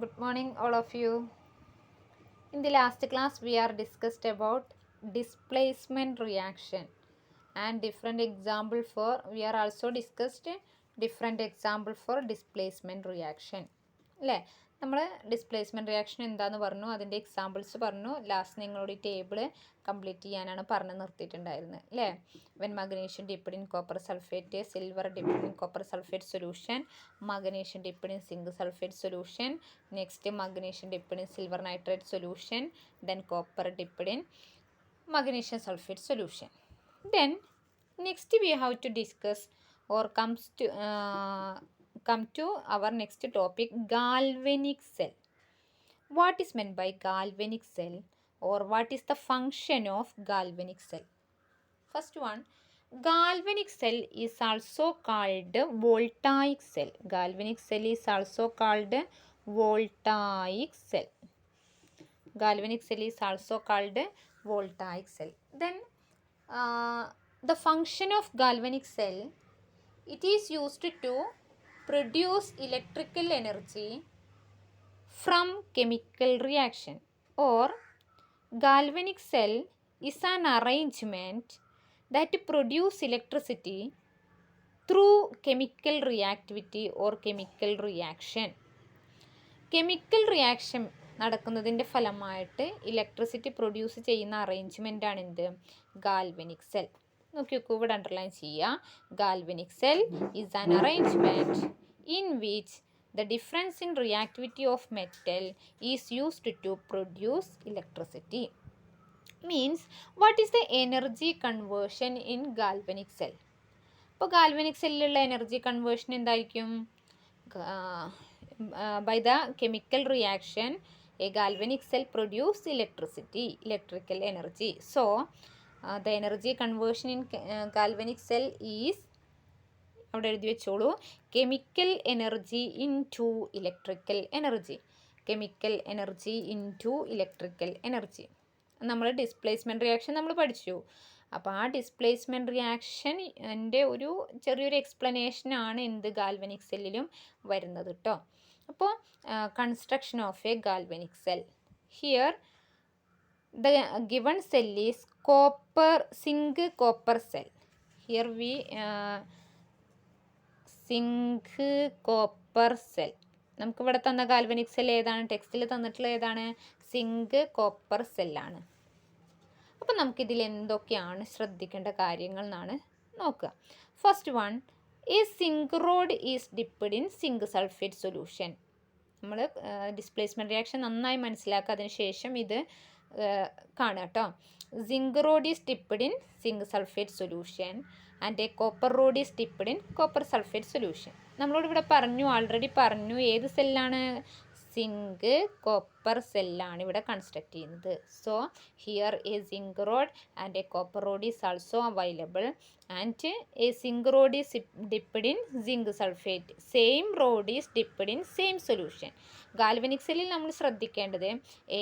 Good morning, all of you. In the last class, we are discussed about displacement reaction and different example for. We are also discussed different example for displacement reaction. അല്ലേ, നമ്മൾ displacement reaction എന്താണെന്ന് പറഞ്ഞു, അതിൻ്റെ examples പറഞ്ഞു. Last നിങ്ങളോട് ഈ table complete ചെയ്യാനാണ് പറഞ്ഞു നിർത്തിയിട്ടുണ്ടായിരുന്നത് അല്ലേ. When magnesium dipped in copper sulphate, silver dipped in copper sulphate solution, magnesium dipped in zinc sulphate solution, next magnesium dipped in silver nitrate solution, then copper dipped in magnesium sulfate solution. Then next we have to discuss or come to our next topic, galvanic cell. What is meant by galvanic cell, or what is the function of galvanic cell? First one, galvanic cell is also called voltaic cell. Galvanic cell is also called voltaic cell. Galvanic cell is also called voltaic cell. Then the function of galvanic cell, it is used to produce electrical energy from chemical reaction, or galvanic cell is an arrangement that produce electricity through chemical reactivity or chemical reaction. Chemical reaction നടക്കുന്നതിൻ്റെ ഫലമായിട്ട് electricity produce ചെയ്യുന്ന arrangement ആണ് എന്ത്, galvanic cell. നോക്കി നോക്കൂ, ഇവിടെ underline ചെയ്യുക. Galvanic cell is an arrangement in which the difference in reactivity of metal is used to produce electricity. Means, what is the energy conversion in galvanic cell? അപ്പോൾ galvanic സെല്ലിലുള്ള energy conversion എന്തായിരിക്കും? By the chemical reaction, a galvanic cell produce electrical energy. So the energy conversion in galvanic cell is, അവിടെ എഴുതി വെച്ചോളൂ, chemical energy into electrical energy. Chemical energy into electrical energy. നമ്മൾ displacement reaction നമ്മൾ പഠിച്ചു. അപ്പോൾ ആ displacement റിയാക്ഷൻ്റെ ഒരു ചെറിയൊരു എക്സ്പ്ലനേഷനാണ് എന്ത് ഗാൽവനിക് സെല്ലിലും വരുന്നത് കേട്ടോ. അപ്പോൾ construction of a galvanic cell. Here the given cell is zinc copper cell. Here we zinc copper cell. നമുക്കിവിടെ തന്ന ഗാൽവനിക് സെൽ ഏതാണ്? ടെക്സ്റ്റിൽ തന്നിട്ടുള്ള ഏതാണ്? സിങ്ക് കോപ്പർ സെല്ലാണ്. അപ്പോൾ നമുക്കിതിൽ എന്തൊക്കെയാണ് ശ്രദ്ധിക്കേണ്ട കാര്യങ്ങൾ എന്നാണ് നോക്കുക. ഫസ്റ്റ് വൺ, ഈ zinc rod is dipped in zinc sulphate solution. നമ്മൾ ഡിസ്പ്ലേസ്മെൻറ്റ് റിയാക്ഷൻ നന്നായി മനസ്സിലാക്കുക, അതിന് ശേഷം ഇത് കാണുക കേട്ടോ. Zinc rod is dipped in zinc sulphate solution and a copper rod is dipped in copper sulphate solution. നമ്മളോട് ഇവിടെ ആൾറെഡി പറഞ്ഞു, ഏത് സെല്ലാണ്? സിങ്ക് കോപ്പർ സെല്ലാണ് ഇവിടെ കൺസ്ട്രക്ട് ചെയ്യുന്നത്. So here a zinc rod and a copper rod is also available and a zinc rod is dipped in zinc sulphate. Same rod is dipped in same solution. Galvanic സെല്ലിൽ നമ്മൾ ശ്രദ്ധിക്കേണ്ടത്,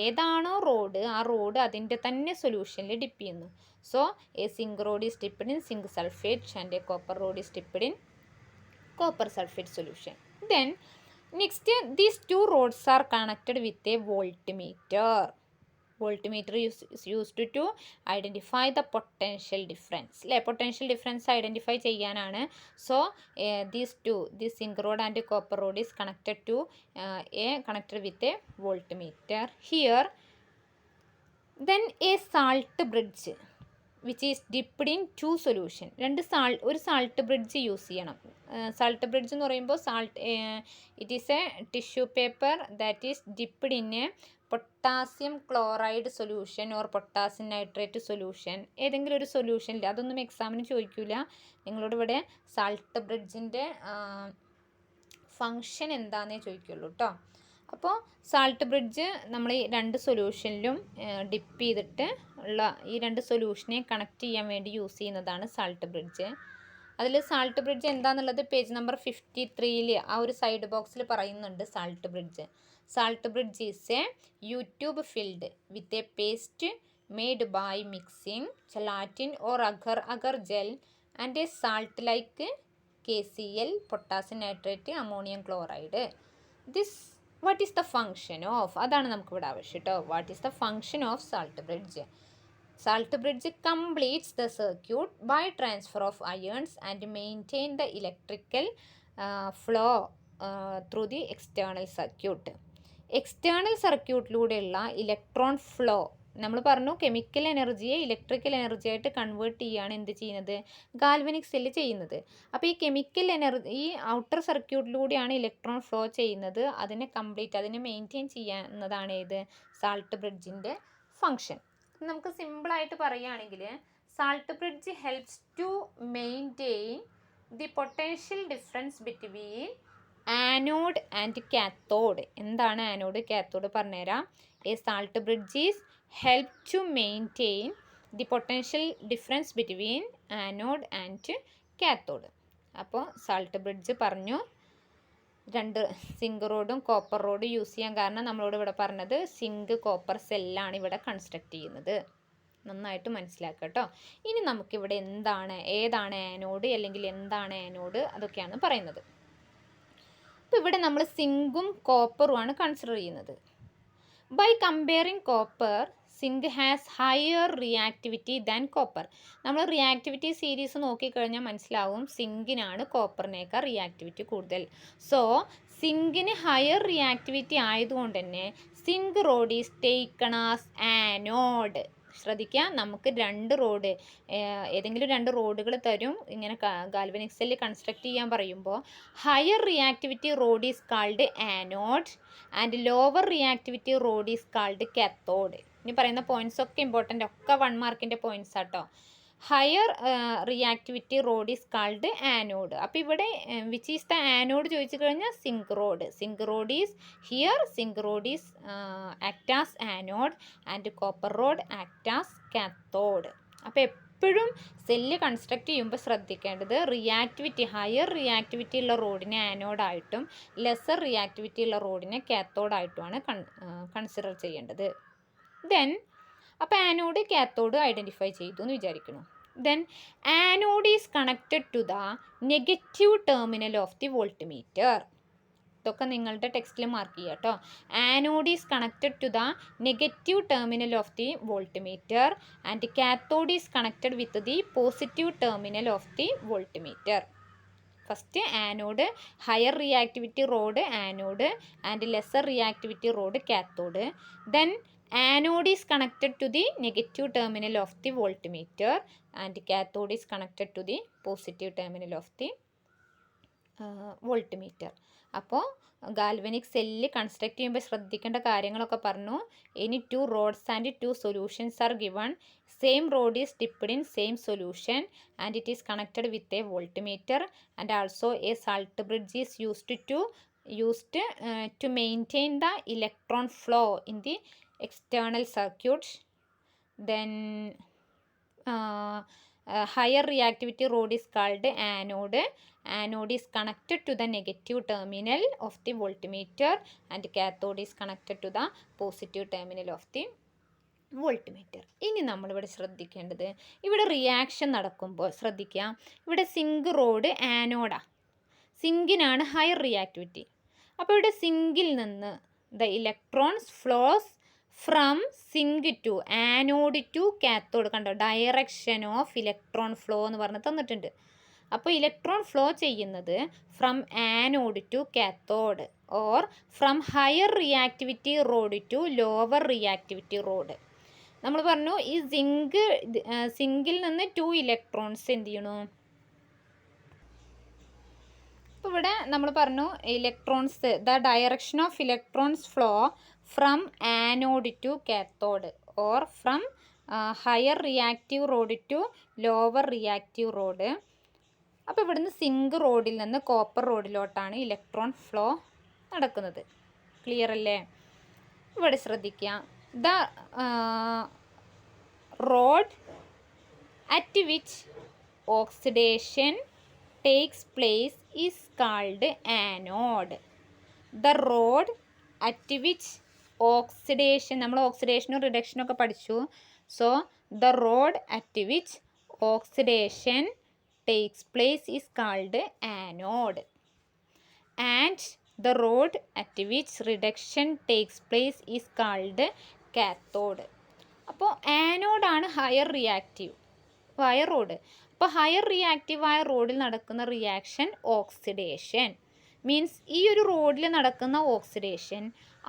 ഏതാണോ road, ആ road അതിൻ്റെ തന്നെ സൊല്യൂഷനിൽ dip ചെയ്യുന്നു. So a zinc rod is dipped in zinc sulphate and a copper rod is dipped in copper sulphate solution. Then next, these two rods are connected with a voltmeter. Voltmeter is used to identify the potential difference. അല്ലേ, potential difference identify ചെയ്യാനാണ്. So this zinc rod and copper rod is connected with a voltmeter. Here then a salt bridge which is dipped in two solution. ഒരു salt bridge use ചെയ്യണം. Salt bridge എന്ന് പറയുമ്പോൾ it is A tissue paper that is dipped in A potassium chloride solution or potassium nitrate solution. ഏതെങ്കിലും ഒരു സൊല്യൂഷനിൽ, അതൊന്നും എക്സാമിന് ചോദിക്കില്ല. നിങ്ങളോട് ഇവിടെ സാൾട്ട് ബ്രിഡ്ജിൻ്റെ ഫങ്ഷൻ എന്താണെന്നേ ചോദിക്കുള്ളൂ കേട്ടോ. അപ്പോൾ സാൾട്ട് ബ്രിഡ്ജ് നമ്മൾ ഈ രണ്ട് സൊല്യൂഷനിലും ഡിപ്പ് ചെയ്തിട്ട് ഉള്ള ഈ രണ്ട് സൊല്യൂഷനെ കണക്ട് ചെയ്യാൻ വേണ്ടി യൂസ് ചെയ്യുന്നതാണ് സാൾട്ട് ബ്രിഡ്ജ്. അതിൽ സാൾട്ട് ബ്രിഡ്ജ് എന്താണെന്നുള്ളത് പേജ് നമ്പർ 53 ആ ഒരു സൈഡ് ബോക്സിൽ പറയുന്നുണ്ട്. Salt bridge is a U tube filled with a paste made by mixing gelatin or agar gel and a salt like KCl, potassium nitrate, ammonium chloride. This what is the function of, അതാണ് നമുക്കിവിടെ ആവശ്യം കേട്ടോ. What is the function of salt bridge? Salt bridge completes the circuit by transfer of ions and maintain the electrical flow through the external circuit. External സർക്യൂട്ടിലൂടെയുള്ള electron flow, നമ്മൾ പറഞ്ഞു chemical എനർജിയെ electrical energy ആയിട്ട് convert ചെയ്യുകയാണ് എന്ത് ചെയ്യുന്നത്, galvanic cell ചെയ്യുന്നത്. അപ്പോൾ ഈ കെമിക്കൽ എനർജി ഈ ഔട്ടർ സർക്യൂട്ടിലൂടെയാണ് ഇലക്ട്രോൺ ഫ്ലോ ചെയ്യുന്നത്. അതിനെ മെയിൻറ്റെയിൻ ചെയ്യുന്നതാണ് ഏത്, സാൾട്ട് ബ്രിഡ്ജിൻ്റെ ഫങ്ഷൻ. നമുക്ക് സിമ്പിളായിട്ട് പറയുകയാണെങ്കിൽ salt bridge helps to maintain the potential difference between anode and cathode. എന്താണ് ആനോഡ് കാത്തോഡ് പറഞ്ഞുതരാം. A salt bridge is help to maintain the potential difference between anode and cathode. അപ്പോൾ salt bridge പറഞ്ഞു, രണ്ട് zinc റോഡും copper റോഡും use ചെയ്യാൻ കാരണം നമ്മളോട് ഇവിടെ പറഞ്ഞത് സിങ്ക് കോപ്പർ സെല്ലാണ് ഇവിടെ കൺസ്ട്രക്ട് ചെയ്യുന്നത്. നന്നായിട്ട് മനസ്സിലാക്കുക കേട്ടോ. ഇനി നമുക്കിവിടെ ഏതാണ് ആനോഡ് അല്ലെങ്കിൽ എന്താണ് ആനോഡ് അതൊക്കെയാണ് പറയുന്നത്. അപ്പോൾ ഇവിടെ നമ്മൾ സിങ്കും കോപ്പറുമാണ് കൺസിഡർ ചെയ്യുന്നത്. By comparing copper, zinc has higher reactivity than copper. നമ്മൾ റിയാക്ടിവിറ്റി സീരീസ് നോക്കിക്കഴിഞ്ഞാൽ മനസ്സിലാവും സിങ്കിനാണ് കോപ്പറിനേക്കാൾ റിയാക്ടിവിറ്റി കൂടുതൽ. സോ സിങ്കിന് ഹയർ റിയാക്ടിവിറ്റി ആയതുകൊണ്ട് തന്നെ zinc rod is taken as anode. ശ്രദ്ധിക്കുക, നമുക്ക് ഏതെങ്കിലും രണ്ട് റോഡുകൾ തരും, ഇങ്ങനെ ഗാൽവനിക് സെല്ല് കൺസ്ട്രക്ട് ചെയ്യാൻ പറയുമ്പോൾ higher reactivity rod is called anode and lower reactivity rod is called cathode. ഇനി പറയുന്ന പോയിന്റ്സ് ഒക്കെ ഇമ്പോർട്ടൻ്റ്, ഒക്കെ 1 മാർക്കിൻ്റെ പോയിന്റ്സ് ആട്ടോ. Higher reactivity rod is called anode. അപ്പോൾ ഇവിടെ വിച്ച് ഈസ് ദ ആനോഡ് ചോദിച്ചു കഴിഞ്ഞാൽ zinc rod. Zinc rod is here, zinc rod is act as anode and copper rod act as cathode. അപ്പോൾ എപ്പോഴും സെല്ല് കൺസ്ട്രക്ട് ചെയ്യുമ്പോൾ ശ്രദ്ധിക്കേണ്ടത് higher reactivity ഉള്ള റോഡിനെ ആനോഡായിട്ടും lesser reactivity ഉള്ള റോഡിനെ കാത്തോഡായിട്ടുമാണ് കൺസിഡർ ചെയ്യേണ്ടത്. ദെൻ അപ്പോൾ ആനോഡ് കാത്തോഡ് ഐഡൻറ്റിഫൈ ചെയ്തു എന്ന് വിചാരിക്കുന്നു. Then anode is connected to the negative terminal of the voltmeter. ഇതൊക്കെ നിങ്ങളുടെ ടെക്സ്റ്റിൽ മാർക്ക് ചെയ്യുക കേട്ടോ. Anode is connected to the negative terminal of the voltmeter and cathode is connected with the positive terminal of the voltmeter. First anode, higher reactivity rod anode and lesser reactivity rod cathode. Then anode is connected to the negative terminal of the voltmeter and cathode is connected to the positive terminal of the voltmeter. അപ്പോൾ galvanic cell construct ചെയ്യുമ്പോൾ ശ്രദ്ധിക്കേണ്ട കാര്യങ്ങളൊക്കെ പറഞ്ഞു. ഇനി 2 rods and 2 solutions are given. Same rod is dipped in same solution and it is connected with a voltmeter and also a salt bridge is used to maintain the electron flow in the external circuit. Then higher reactivity rod is called anode. Anode is connected to the negative terminal of the voltmeter and cathode is connected to the positive terminal of the voltmeter. ഇനി നമ്മളിവിടെ ശ്രദ്ധിക്കേണ്ടത്, ഇവിടെ reaction നടക്കുമ്പോൾ ശ്രദ്ധിക്കുക, ഇവിടെ zinc rod ആനോഡാണ്, സിങ്കിനാണ് higher reactivity. അപ്പോൾ ഇവിടെ സിങ്കിൽ നിന്ന് the electrons flows from zinc to anode to cathode. കണ്ടോ, ഡയറക്ഷൻ ഓഫ് ഇലക്ട്രോൺ ഫ്ലോ എന്ന് പറഞ്ഞ് തന്നിട്ടുണ്ട്. അപ്പോൾ ഇലക്ട്രോൺ ഫ്ലോ ചെയ്യുന്നത് from anode to cathode or from higher reactivity rod to lower reactivity rod. നമ്മൾ പറഞ്ഞു ഈ സിങ്കിൽ നിന്ന് 2 ഇലക്ട്രോൺസ് എന്ത് ചെയ്യണു, ഇപ്പോൾ ഇവിടെ നമ്മൾ പറഞ്ഞു electrons, the direction of electrons flow from anode to cathode or from higher reactive rod to lower reactive rod. അപ്പോൾ ഇവിടുന്ന് സിങ്ക് റോഡിൽ നിന്ന് കോപ്പർ റോഡിലോട്ടാണ് ഇലക്ട്രോൺ ഫ്ലോ നടക്കുന്നത്. ക്ലിയർ അല്ലേ? ഇവിടെ ശ്രദ്ധിക്കുക, the rod at which oxidation takes place is called anode. The rod at which oxidation, നമ്മൾ ഓക്സിഡേഷനും റിഡക്ഷനും ഒക്കെ പഠിച്ചു. So the rod at which oxidation takes place is called anode and The rod at which reduction takes place is called cathode. അപ്പോൾ ആനോഡാണ് higher reactive ആയ road. അപ്പോൾ higher റിയാക്റ്റീവായ റോഡിൽ നടക്കുന്ന reaction oxidation means ഈ ഒരു റോഡിൽ നടക്കുന്ന ഓക്സിഡേഷൻ,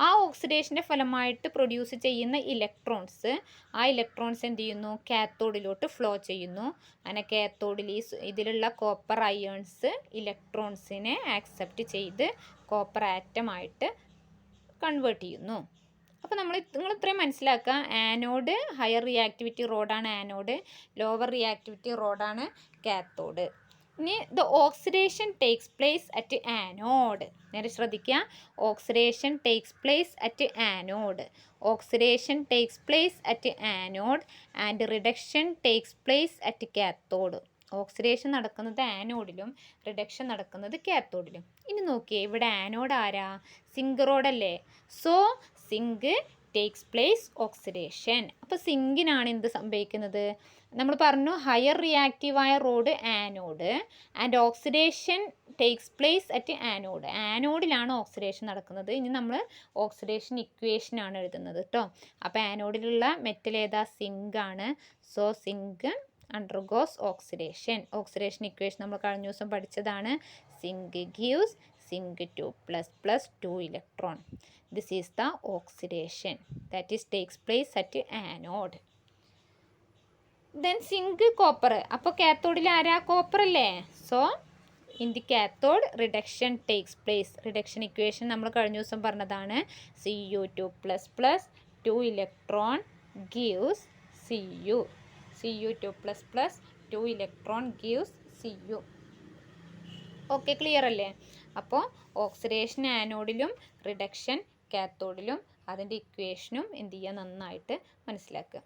ആ ഓക്സിഡേഷൻ്റെ ഫലമായിട്ട് പ്രൊഡ്യൂസ് ചെയ്യുന്ന ഇലക്ട്രോൺസ്, ആ ഇലക്ട്രോൺസ് എന്ത് ചെയ്യുന്നു, കാത്തോഡിലോട്ട് ഫ്ലോ ചെയ്യുന്നു. അങ്ങനെ കാത്തോഡിൽ ഇതിലുള്ള കോപ്പർ അയേൺസ് ഇലക്ട്രോൺസിനെ ആക്സെപ്റ്റ് ചെയ്ത് കോപ്പർ ആറ്റമായിട്ട് കൺവേർട്ട് ചെയ്യുന്നു. അപ്പോൾ നിങ്ങൾ ഇത്രയും മനസ്സിലാക്കുക. ആനോഡ് ഹയർ റിയാക്ടിവിറ്റി റോഡാണ് ആനോഡ്, ലോവർ റിയാക്ടിവിറ്റി റോഡാണ് കാത്തോഡ്. ഇനി the oxidation takes place at anode. നേരെ ശ്രദ്ധിക്കുക, oxidation takes place at anode, oxidation takes place at anode and reduction takes place at cathode. Oxidation നടക്കുന്നത് ആനോഡിലും റിഡക്ഷൻ നടക്കുന്നത് കാത്തോഡിലും. ഇനി നോക്കിയേ, ഇവിടെ ആനോഡ് ആരാ, സിങ്ക് റോഡല്ലേ. So zinc takes place oxidation. അപ്പോൾ സിങ്കിനാണ് എന്ത് സംഭവിക്കുന്നത്, നമ്മൾ പറഞ്ഞു ഹയർ റിയാക്റ്റീവായ rod anode and oxidation takes place at anode. ആനോഡിലാണ് ഓക്സിഡേഷൻ നടക്കുന്നത്. ഇനി നമ്മൾ ഓക്സിഡേഷൻ ഇക്വേഷനാണ് എഴുതുന്നത് കേട്ടോ. അപ്പോൾ ആനോഡിലുള്ള മെറ്റൽ ഏതാ, സിങ്ക് ആണ്. So zinc undergoes oxidation. Oxidation equation നമ്മൾ കഴിഞ്ഞ ദിവസം പഠിച്ചതാണ്. Zinc gives zinc 2++ 2 electron. This is the oxidation that is takes place at anode. Then zinc copper. അപ്പോൾ കാത്തോഡിൽ ആരാ, കോപ്പർ അല്ലേ. So in the cathode reduction takes place. Reduction equation നമ്മൾ കഴിഞ്ഞ ദിവസം പറഞ്ഞതാണ്. Cu2++ 2 electron gives Cu. Cu2++ 2 electron gives Cu. Okay, clear അല്ലേ. അപ്പോൾ oxidation ആനോഡിലും reduction കാത്തോഡിലും അതിൻ്റെ ഇക്വേഷനും എന്ത് ചെയ്യുക, നന്നായിട്ട് മനസ്സിലാക്കുക.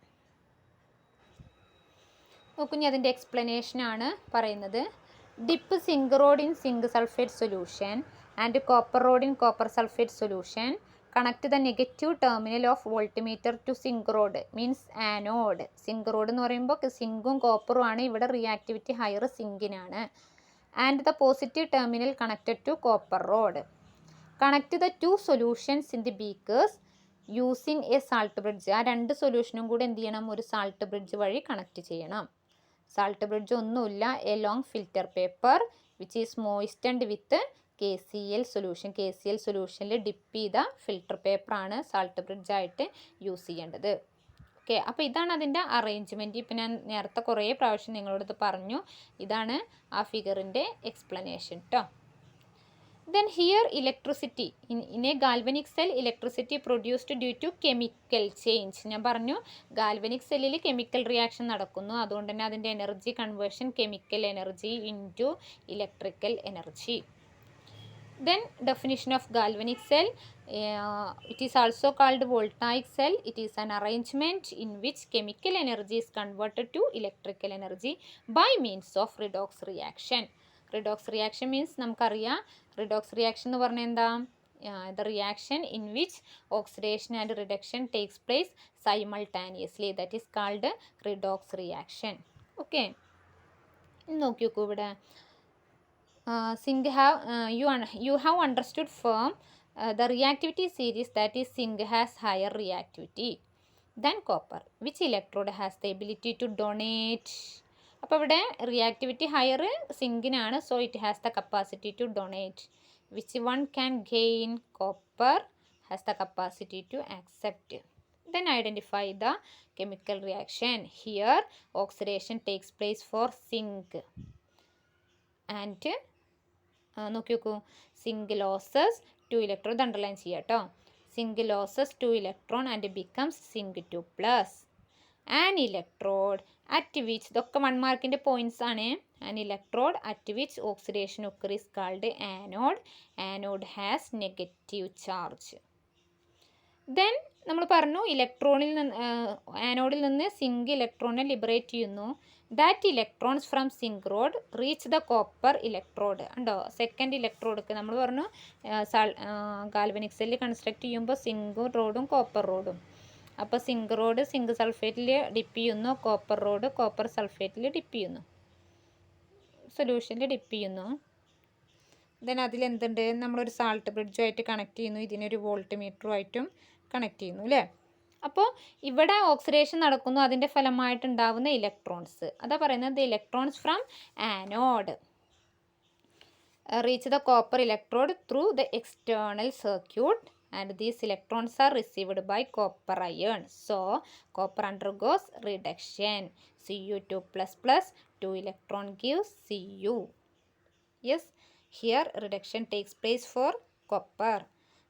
നോക്കുഞ്ഞി അതിൻ്റെ എക്സ്പ്ലനേഷനാണ് പറയുന്നത്. Dip zinc rod in zinc sulphate solution and copper rod in copper sulphate solution. Connect the negative terminal of voltmeter to zinc rod means anode. Zinc rod എന്ന് പറയുമ്പോൾ സിങ്കും കോപ്പറും ആണ്, ഇവിടെ റിയാക്ടിവിറ്റി ഹയർ സിങ്കിനാണ്. And the positive terminal connected to copper rod. Connect the two solutions in the beakers using a salt bridge. ആ രണ്ട് സൊല്യൂഷനും കൂടെ എന്ത് ചെയ്യണം, ഒരു സാൾട്ട് ബ്രിഡ്ജ് വഴി കണക്ട് ചെയ്യണം. സാൾട്ട് ബ്രിഡ്ജ് ഒന്നുമില്ല, a long filter paper which is moistened with KCl solution. KCl സൊല്യൂഷനിൽ ഡിപ്പ് ചെയ്ത ഫിൽട്ടർ പേപ്പറാണ് സാൾട്ട് ബ്രിഡ്ജായിട്ട് യൂസ് ചെയ്യേണ്ടത്. ഓക്കെ, അപ്പോൾ ഇതാണ് അതിൻ്റെ അറേഞ്ച്മെൻറ്റ്. ഇപ്പം ഞാൻ നേരത്തെ കുറേ പ്രാവശ്യം നിങ്ങളോട് ഇത് പറഞ്ഞു. ഇതാണ് ആ ഫിഗറിൻ്റെ എക്സ്പ്ലനേഷൻ കേട്ടോ. Then here electricity in a galvanic cell electricity produced due to chemical change. ഞാൻ പറഞ്ഞു ഗാൽവനിക് സെല്ലിൽ കെമിക്കൽ റിയാക്ഷൻ നടക്കുന്നു, അതുകൊണ്ട് തന്നെ അതിൻ്റെ energy conversion chemical energy into electrical energy. Then definition of galvanic cell, it is also called voltaic cell. It is an arrangement in which chemical energy is converted to electrical energy by means of redox reaction. Redox reaction means നമുക്കറിയാം, redox reaction എന്ന് പറഞ്ഞാൽ എന്താ, the reaction in which oxidation and reduction takes place simultaneously, that is called redox reaction. Okay, നോക്കി നോക്കൂ ഇവിടെ. Zinc have you have understood from the reactivity series that is zinc has higher reactivity than copper. Which electrode has the ability to donate? അപ്പോൾ ഇവിടെ reactivity higher സിങ്കിനാണ്, so it has the capacity to donate. Which one can gain? Copper has the capacity to accept. Then identify the chemical reaction. Here oxidation takes place for zinc and നോക്കി നോക്കൂ, zinc loses 2 electron, underline ചെയ്യാം കേട്ടോ. Zinc loses 2 electron and becomes zinc 2+. An electrode at which, ഇതൊക്കെ 1 മാർക്കിൻ്റെ points ആണ്. An electrode at which oxidation occur is called anode. Anode has negative charge. Then നമ്മൾ പറഞ്ഞു ഇലക്ട്രോണിൽ നിന്ന് ആനോഡിൽ നിന്ന് സിങ്ക് ഇലക്ട്രോണിനെ ലിബറേറ്റ് ചെയ്യുന്നു. That electrons from zinc rod reach the copper electrode. ഉണ്ടോ, സെക്കൻഡ് ഇലക്ട്രോഡ്ക്ക് നമ്മൾ പറഞ്ഞു ഗാൽവനിക് സെല്ല് കൺസ്ട്രക്ട് ചെയ്യുമ്പോൾ സിങ്കും റോഡും കോപ്പർ റോഡും. അപ്പോൾ സിങ്ക് റോഡ് സിങ്ക് സൾഫേറ്റിൽ ഡിപ്പ് ചെയ്യുന്നു, കോപ്പർ റോഡ് കോപ്പർ സൾഫേറ്റിൽ ഡിപ്പ് ചെയ്യുന്നു, സൊല്യൂഷനിൽ ഡിപ്പ് ചെയ്യുന്നു. ദെൻ അതിലെന്തുണ്ട്, നമ്മളൊരു സാൾട്ട് ബ്രിഡ്ജുമായിട്ട് കണക്ട് ചെയ്യുന്നു, ഇതിനൊരു വോൾട്ട് മീറ്ററുമായിട്ടും കണക്ട് ചെയ്യുന്നു അല്ലേ. അപ്പോൾ ഇവിടെ ഓക്സിഡേഷൻ നടക്കുന്നു, അതിൻ്റെ ഫലമായിട്ടുണ്ടാവുന്ന ഇലക്ട്രോൺസ് അതാ പറയുന്നത്. The electrons from anode reach the copper electrode through the external circuit and these electrons are received by copper ion. So copper undergoes reduction. Cu2 plus 2 electron gives Cu. Yes, here reduction takes place for copper.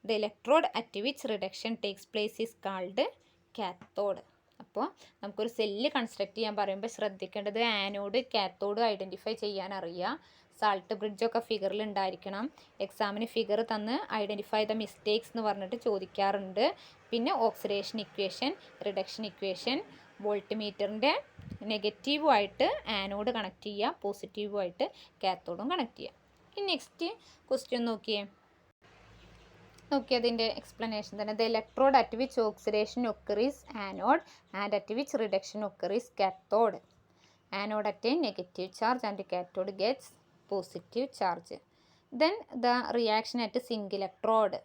The electrode at which reduction takes place is called cathode. അപ്പോൾ നമുക്കൊരു cell construct ചെയ്യാൻ പറയുമ്പോൾ ശ്രദ്ധിക്കേണ്ടത് anode cathode identify ചെയ്യാൻ അറിയാം. Salt ബ്രിഡ്ജൊക്കെ ഫിഗറിൽ ഉണ്ടായിരിക്കണം. എക്സാമിന് ഫിഗർ തന്ന് ഐഡൻറ്റിഫൈ ദ മിസ്റ്റേക്സ് എന്ന് പറഞ്ഞിട്ട് ചോദിക്കാറുണ്ട്. പിന്നെ oxidation equation, reduction equation, volt മീറ്ററിൻ്റെ നെഗറ്റീവുമായിട്ട് ആനോഡ് കണക്ട് ചെയ്യുക, പോസിറ്റീവുമായിട്ട് കാത്തോഡും കണക്ട് ചെയ്യുക. ഇനി നെക്സ്റ്റ് ക്വസ്റ്റ്യൻ നോക്കിയേ, അതിൻ്റെ എക്സ്പ്ലനേഷൻ തന്നെ. The electrode at which oxidation occurs anode and at which reduction occurs cathode. Anode attain negative charge and cathode gets positive charge. Then the reaction at zinc electrode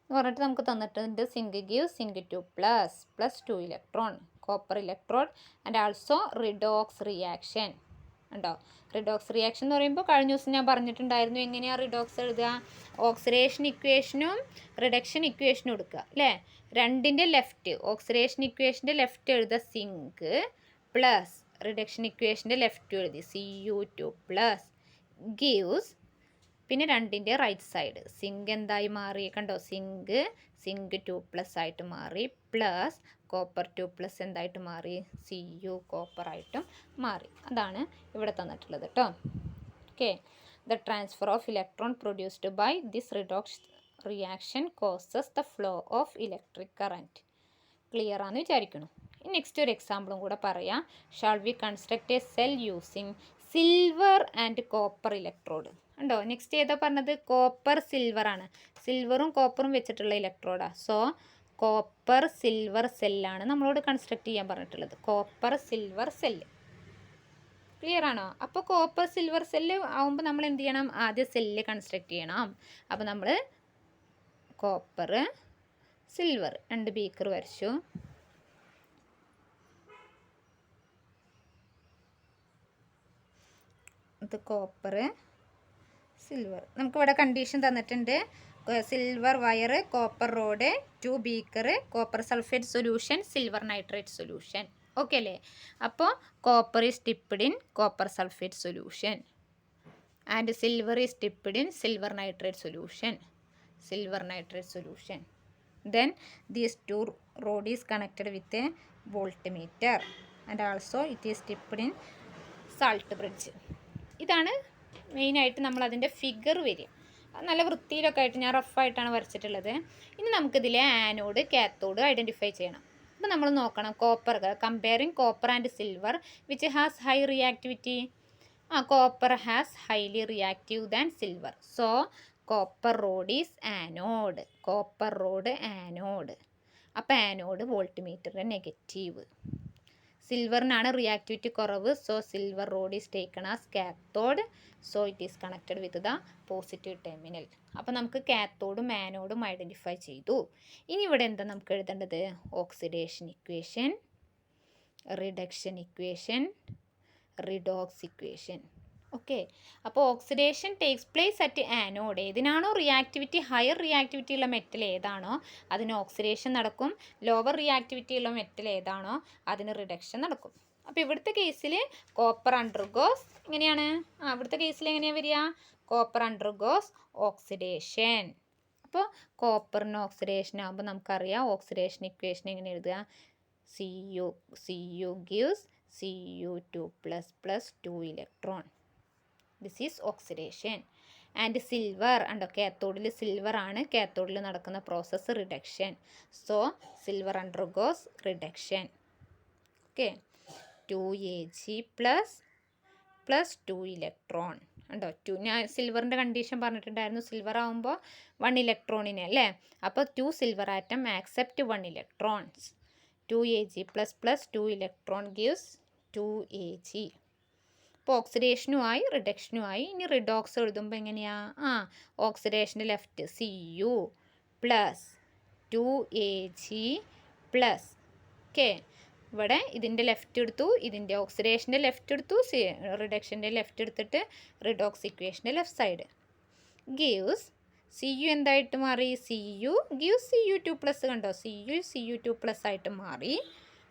എന്ന് പറഞ്ഞിട്ട് നമുക്ക് തന്നിട്ടുണ്ട്. Zinc give Zn2 plus 2 electron, copper electrode and also redox reaction. ഉണ്ടോ, redox reaction എന്ന് പറയുമ്പോൾ കഴിഞ്ഞ ദിവസം ഞാൻ പറഞ്ഞിട്ടുണ്ടായിരുന്നു എങ്ങനെയാണ് റിഡോക്സ് എഴുതുക. ഓക്സിഡേഷൻ ഇക്വേഷനും റിഡക്ഷൻ ഇക്വേഷനും എടുക്കുക അല്ലേ. രണ്ടിൻ്റെ ലെഫ്റ്റ്, ഓക്സിഡേഷൻ ഇക്വേഷൻ്റെ ലെഫ്റ്റ് എഴുതുക സിങ്ക് പ്ലസ് റിഡക്ഷൻ ഇക്വേഷൻ്റെ ലെഫ്റ്റ് എഴുതി Cu2 പ്ലസ് ഗീവ്സ്, പിന്നെ രണ്ടിൻ്റെ റൈറ്റ് സൈഡ് സിങ്ക് എന്തായി മാറി കണ്ടോ, സിങ്ക് 2+ ആയിട്ട് മാറി, പ്ലസ് കോപ്പർ 2+ എന്തായിട്ട് മാറി, Cu കോപ്പറായിട്ടും മാറി. അതാണ് ഇവിടെ തന്നിട്ടുള്ളത് കേട്ടോ. Okay, the transfer of electron produced by this redox reaction causes the flow of electric current. Clear ആണെന്ന് വിചാരിക്കണം. നെക്സ്റ്റ് ഒരു എക്സാമ്പിളും കൂടെ പറയാം. Shall we construct a cell using silver and copper electrode. ഉണ്ടോ, നെക്സ്റ്റ് ഏതാ പറഞ്ഞത്, കോപ്പർ സിൽവർ ആണ്. സിൽവറും കോപ്പറും വെച്ചിട്ടുള്ള ഇലക്ട്രോഡാണ്. സോ കോപ്പർ സിൽവർ സെല്ലാണ് നമ്മളോട് കൺസ്ട്രക്ട് ചെയ്യാൻ പറഞ്ഞിട്ടുള്ളത്. കോപ്പർ സിൽവർ സെല്ല് ക്ലിയർ ആണോ. അപ്പോൾ കോപ്പർ സിൽവർ സെല്ല് ആവുമ്പോൾ നമ്മൾ എന്ത് ചെയ്യണം, ആദ്യം സെല്ല് കൺസ്ട്രക്ട് ചെയ്യണം. അപ്പോൾ നമ്മൾ കോപ്പർ സിൽവർ 2 ബീക്കർ വരച്ചു. ഇത് കോപ്പർ സിൽവർ. നമുക്കിവിടെ കണ്ടീഷൻ തന്നിട്ടുണ്ട്. Silver wire, copper rod, 2 beaker, copper sulphate solution, silver nitrate solution. Okay അല്ലേ. അപ്പോൾ copper is dipped in copper sulphate solution and silver is dipped in silver nitrate solution. Then these 2 rod is connected with a voltmeter and also it is dipped in salt bridge. ഇതാണ് മെയിനായിട്ട് നമ്മൾ അതിൻ്റെ figure വരും. നല്ല വൃത്തിയിലൊക്കെ ആയിട്ട് ഞാൻ റഫായിട്ടാണ് വരച്ചിട്ടുള്ളത്. ഇനി നമുക്കിതിലെ anode cathode identify ചെയ്യണം. അപ്പോൾ നമ്മൾ നോക്കണം copper, comparing copper and silver which has high reactivity. Copper has highly reactive than silver. So copper rod is anode. അപ്പോൾ ആനോഡ് വോൾട്ട് മീറ്ററിൻ്റെ നെഗറ്റീവ്. സിൽവറിനാണ് റിയാക്ടിവിറ്റി കുറവ്. So silver road is taken as cathode. So it is connected with the positive terminal. അപ്പോൾ നമുക്ക് കാത്തോഡും ആനോഡും identify ചെയ്തു. ഇനി ഇവിടെ എന്താ നമുക്ക് എഴുതേണ്ടത്, oxidation equation, reduction equation, redox equation. Okay, അപ്പോൾ oxidation takes place at anode. ഏതിനാണോ റിയാക്ടിവിറ്റി, ഹയർ റിയാക്ടിവിറ്റി ഉള്ള മെറ്റൽ ഏതാണോ അതിന് ഓക്സിഡേഷൻ നടക്കും. ലോവർ റിയാക്ടിവിറ്റി ഉള്ള മെറ്റൽ ഏതാണോ അതിന് റിഡക്ഷൻ നടക്കും. അപ്പോൾ ഇവിടുത്തെ കേസിൽ കോപ്പർ അണ്ടർഗോസ് എങ്ങനെയാണ്, ഇവിടുത്തെ കേസിൽ എങ്ങനെയാണ് വരിക, കോപ്പർ അണ്ടർഗോസ് ഓക്സിഡേഷൻ. അപ്പോൾ കോപ്പറിന് ഓക്സിഡേഷൻ ആകുമ്പോൾ നമുക്കറിയാം ഓക്സിഡേഷൻ ഇക്വേഷൻ എങ്ങനെ എഴുതുക, Cu gives Cu2 plus 2 electron. This is oxidation. And silver ഉണ്ടോ, കാത്തോഡിൽ സിൽവർ ആണ്, കാത്തോഡിൽ നടക്കുന്ന process reduction. So silver undergoes reduction. Okay, 2Ag plus 2 electron ഉണ്ടോ. ഞാൻ സിൽവറിൻ്റെ കണ്ടീഷൻ പറഞ്ഞിട്ടുണ്ടായിരുന്നു, സിൽവർ ആകുമ്പോൾ 1 ഇലക്ട്രോണിന് അല്ലേ. അപ്പോൾ 2 silver atom accept 1 electrons. 2Ag plus 2 electron gives 2Ag. അപ്പോൾ ഓക്സിഡേഷനുമായി റിഡക്ഷനുമായി. ഇനി റിഡോക്സ് എഴുതുമ്പോൾ എങ്ങനെയാണ്? ഓക്സിഡേഷൻ്റെ left Cu plus 2Ag plus okay. ഇവിടെ ഇതിൻ്റെ ലെഫ്റ്റ് എടുത്തു, ഇതിൻ്റെ ഓക്സിഡേഷൻ്റെ ലെഫ്റ്റ് എടുത്തു, റിഡക്ഷൻ്റെ ലെഫ്റ്റ് എടുത്തിട്ട് റിഡോക്സ് ഇക്വേഷൻ്റെ ലെഫ്റ്റ് സൈഡ് ഗീവ്സ് Cu എന്തായിട്ട് മാറി? Cu gives Cu2+. കണ്ടോ, Cu2+ ആയിട്ട് മാറി.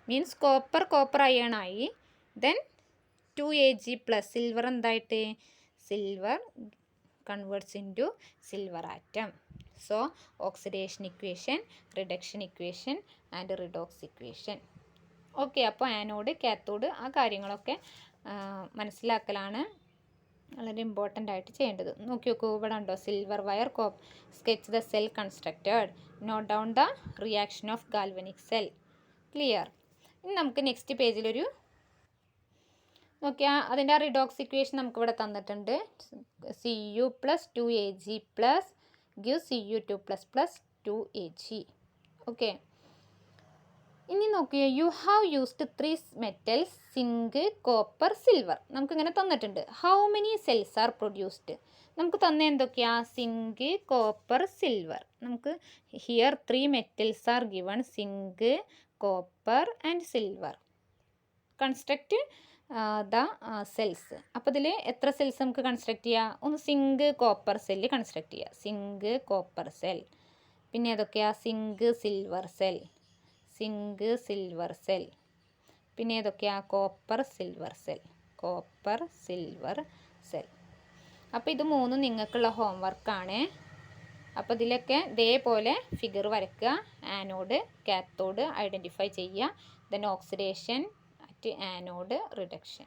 മീൻസ് കോപ്പർ അയൺ ആയി. ദെൻ 2Ag+, സിൽവർ എന്തായിട്ട്? Silver converts into silver atom. So oxidation equation, reduction equation and redox equation. Okay. അപ്പോൾ ആനോഡ്, കാത്തോഡ് ആ കാര്യങ്ങളൊക്കെ മനസ്സിലാക്കലാണ് വളരെ ഇമ്പോർട്ടൻ്റ് ആയിട്ട് ചെയ്യേണ്ടത്. നോക്കി നോക്കൂ, ഇവിടെ ഉണ്ടോ silver wire sketch the cell constructed, note down the reaction of galvanic cell. Clear. ഇനി നമുക്ക് നെക്സ്റ്റ് പേജിലൊരു നോക്കിയാൽ അതിൻ്റെ ആ റിഡോക്സ് ഇക്വേഷൻ നമുക്കിവിടെ തന്നിട്ടുണ്ട്. Cu plus 2Ag plus give Cu2++ 2Ag. Okay. ഇനി നോക്കിയാൽ you have used 3 metals zinc, copper, silver. നമുക്കിങ്ങനെ തന്നിട്ടുണ്ട്. How many cells are produced? നമുക്ക് തന്നെ എന്തൊക്കെയാ? Zinc, copper, silver. നമുക്ക് here 3 metals are given, zinc, copper and silver. Construct the cells. അപ്പോൾ ഇതിൽ എത്ര സെൽസ് നമുക്ക് കൺസ്ട്രക്ട് ചെയ്യാം? ഒന്ന് സിങ്ക് കോപ്പർ സെല്ല് കൺസ്ട്രക്ട് ചെയ്യുക. Zinc copper cell. പിന്നെ ഏതൊക്കെയാ? Zinc silver cell, zinc silver cell. പിന്നെ ഏതൊക്കെയാ? Copper silver cell, copper silver cell. അപ്പോൾ ഇത് മൂന്നും നിങ്ങൾക്കുള്ള ഹോംവർക്കാണ്. അപ്പോൾ ഇതിലൊക്കെ ഇതേപോലെ ഫിഗർ വരയ്ക്കുക. ആനോഡ്, കാത്തോഡ് ഐഡൻറ്റിഫൈ ചെയ്യുക. Then oxidation at anode, reduction.